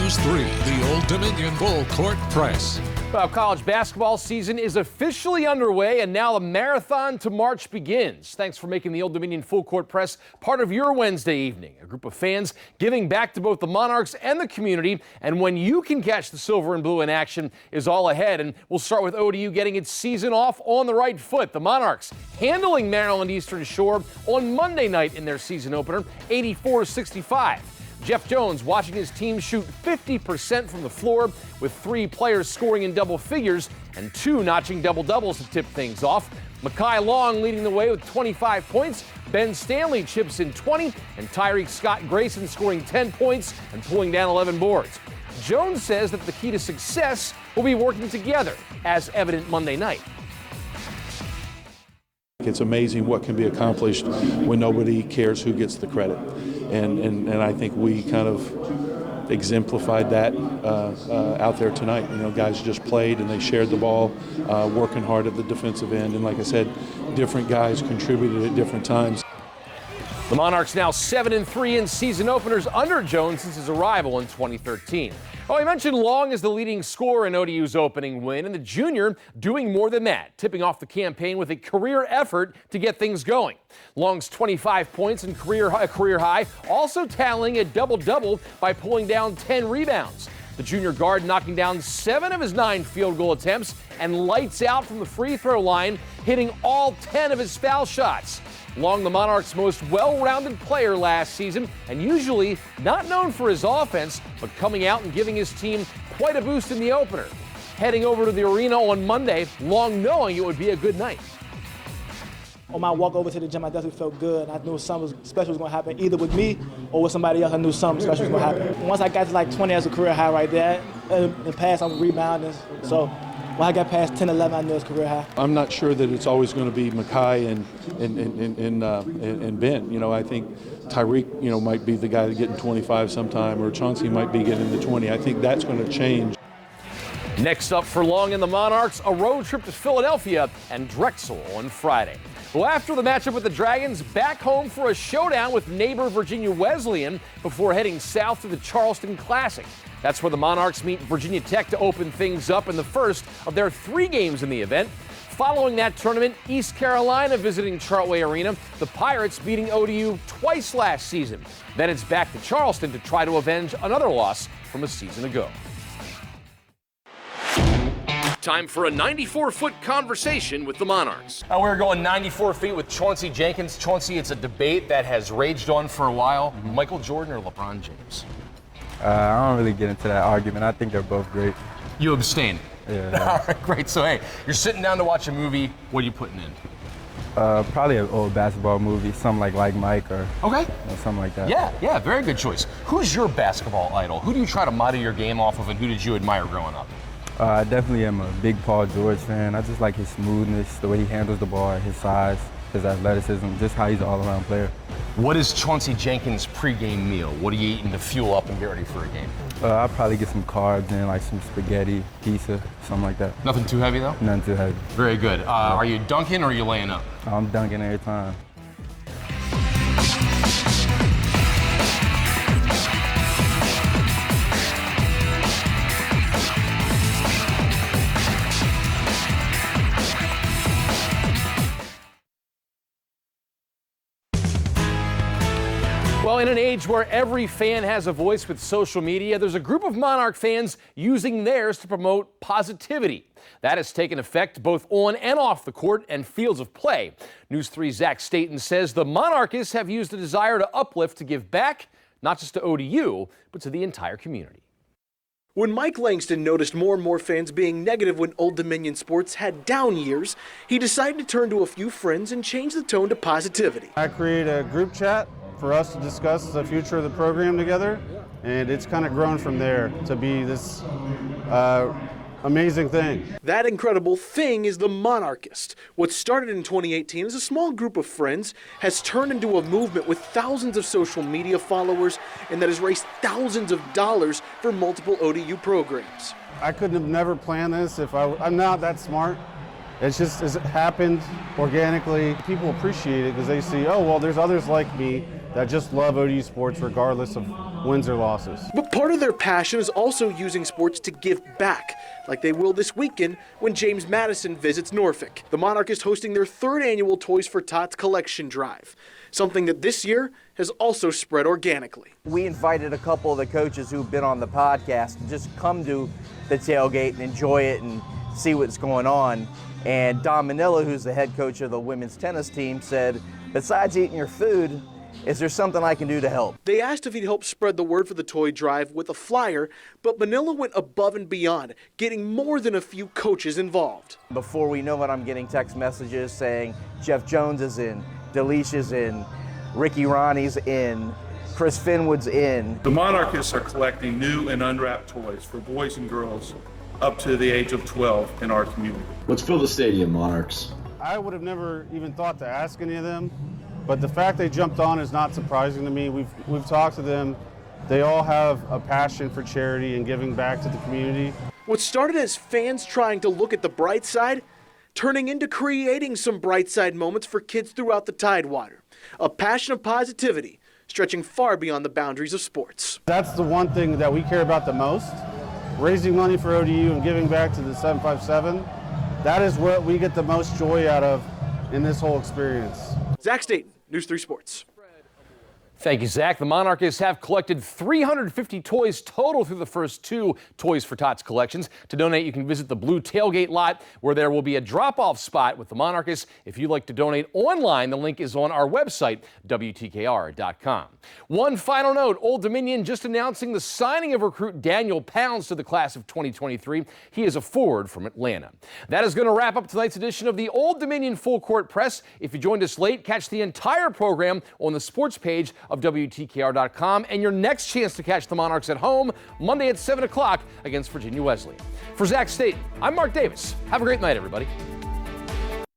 News 3, the Old Dominion Full Court Press. Well, college basketball season is officially underway, and now the marathon to March begins. Thanks for making the Old Dominion Full Court Press part of your Wednesday evening. A group of fans giving back to both the Monarchs and the community, and when you can catch the silver and blue in action is all ahead. And we'll start with ODU getting its season off on the right foot. The Monarchs handling Maryland Eastern Shore on Monday night in their season opener, 84-65. Jeff Jones watching his team shoot 50% from the floor, with 3 players scoring in double figures and 2 notching double-doubles to tip things off. Mekhi Long leading the way with 25 points. Ben Stanley chips in 20, and Tyreek Scott Grayson scoring 10 points and pulling down 11 boards. Jones says that the key to success will be working together, as evident Monday night. It's amazing what can be accomplished when nobody cares who gets the credit. And I think we kind of exemplified that out there tonight. You know, guys just played and they shared the ball, working hard at the defensive end. And like I said, different guys contributed at different times. The Monarchs now 7-3 in season openers under Jones since his arrival in 2013. Oh, I mentioned Long as the leading scorer in ODU's opening win, and the junior doing more than that, tipping off the campaign with a career effort to get things going. Long's 25 points and career high, also tallying a double-double by pulling down 10 rebounds. The junior guard knocking down 7 of his 9 field goal attempts and lights out from the free throw line, hitting all 10 of his foul shots. Long, the Monarchs' most well-rounded player last season, and usually not known for his offense, but coming out and giving his team quite a boost in the opener. Heading over to the arena on Monday, Long knowing it would be a good night. On my walk over to the gym, I definitely felt good. I knew something special was going to happen, either with me or with somebody else. I knew something special was going to happen. Once I got to like 20 as a career high right there, in the past I'm rebounding, so when I got past 10, 11, I knew it was career high. I'm not sure that it's always going to be Mekhi and Ben. You know, I think Tyreek, you know, might be the guy to get in 25 sometime, or Chauncey might be getting the 20. I think that's going to change. Next up for Long and the Monarchs, a road trip to Philadelphia and Drexel on Friday. Well, after the matchup with the Dragons, back home for a showdown with neighbor Virginia Wesleyan before heading south to the Charleston Classic. That's where the Monarchs meet Virginia Tech to open things up in the first of their 3 games in the event. Following that tournament, East Carolina visiting Chartway Arena, the Pirates beating ODU twice last season. Then it's back to Charleston to try to avenge another loss from a season ago. Time for a 94-foot conversation with the Monarchs. We're going 94 feet with Chauncey Jenkins. Chauncey, it's a debate that has raged on for a while. Michael Jordan or LeBron James? I don't really get into that argument. I think they're both great. You abstain? Yeah. All right, great. So, hey, you're sitting down to watch a movie. What are you putting in? Probably an old basketball movie, something like Mike or something like that. Yeah, very good choice. Who's your basketball idol? Who do you try to model your game off of, and who did you admire growing up? I definitely am a big Paul George fan. I just like his smoothness, the way he handles the ball, his size, his athleticism, just how he's an all-around player. What is Chauncey Jenkins' pregame meal? What are you eating to fuel up and get ready for a game? I'll probably get some carbs and like some spaghetti, pizza, something like that. Nothing too heavy, though? Nothing too heavy. Very good. Are you dunking or are you laying up? I'm dunking every time. Well, in an age where every fan has a voice with social media, there's a group of Monarch fans using theirs to promote positivity. That has taken effect both on and off the court and fields of play. News 3's Zach Staten says the Monarchists have used a desire to uplift to give back, not just to ODU, but to the entire community. When Mike Langston noticed more and more fans being negative when Old Dominion sports had down years, he decided to turn to a few friends and change the tone to positivity. I created a group chat for us to discuss the future of the program together, and it's kind of grown from there to be this amazing thing. That incredible thing is the Monarchist. What started in 2018 as a small group of friends has turned into a movement with thousands of social media followers, and that has raised thousands of dollars for multiple ODU programs. I couldn't have never planned this if I'm not that smart. It's just, it happened organically. People appreciate it because they see, oh, well, there's others like me that just love ODU sports regardless of wins or losses. But part of their passion is also using sports to give back, like they will this weekend when James Madison visits Norfolk. The Monarch is hosting their 3rd annual Toys for Tots collection drive, something that this year has also spread organically. We invited a couple of the coaches who've been on the podcast to just come to the tailgate and enjoy it and see what's going on. And Don Manilla, who's the head coach of the women's tennis team, said, besides eating your food, is there something I can do to help? They asked if he'd help spread the word for the toy drive with a flyer, but Manila went above and beyond, getting more than a few coaches involved. Before we know it, I'm getting text messages saying Jeff Jones is in, Delish is in, Ricky Ronnie's in, Chris Finwood's in. The Monarchists are collecting new and unwrapped toys for boys and girls up to the age of 12 in our community. Let's fill the stadium, Monarchs. I would have never even thought to ask any of them, but the fact they jumped on is not surprising to me. We've talked to them. They all have a passion for charity and giving back to the community. What started as fans trying to look at the bright side, turning into creating some bright side moments for kids throughout the Tidewater. A passion of positivity, stretching far beyond the boundaries of sports. That's the one thing that we care about the most, raising money for ODU and giving back to the 757. That is what we get the most joy out of in this whole experience. Zach Staten, News 3 Sports. Thank you, Zach. The Monarchists have collected 350 toys total through the first 2 Toys for Tots collections. To donate, you can visit the blue tailgate lot where there will be a drop-off spot with the Monarchists. If you'd like to donate online, the link is on our website, WTKR.com. One final note, Old Dominion just announcing the signing of recruit Daniel Pounds to the class of 2023. He is a forward from Atlanta. That is going to wrap up tonight's edition of the Old Dominion Full Court Press. If you joined us late, catch the entire program on the sports page of WTKR.com, and your next chance to catch the Monarchs at home Monday at 7 o'clock against Virginia Wesleyan. For Zach Staten, I'm Mark Davis. Have a great night, everybody.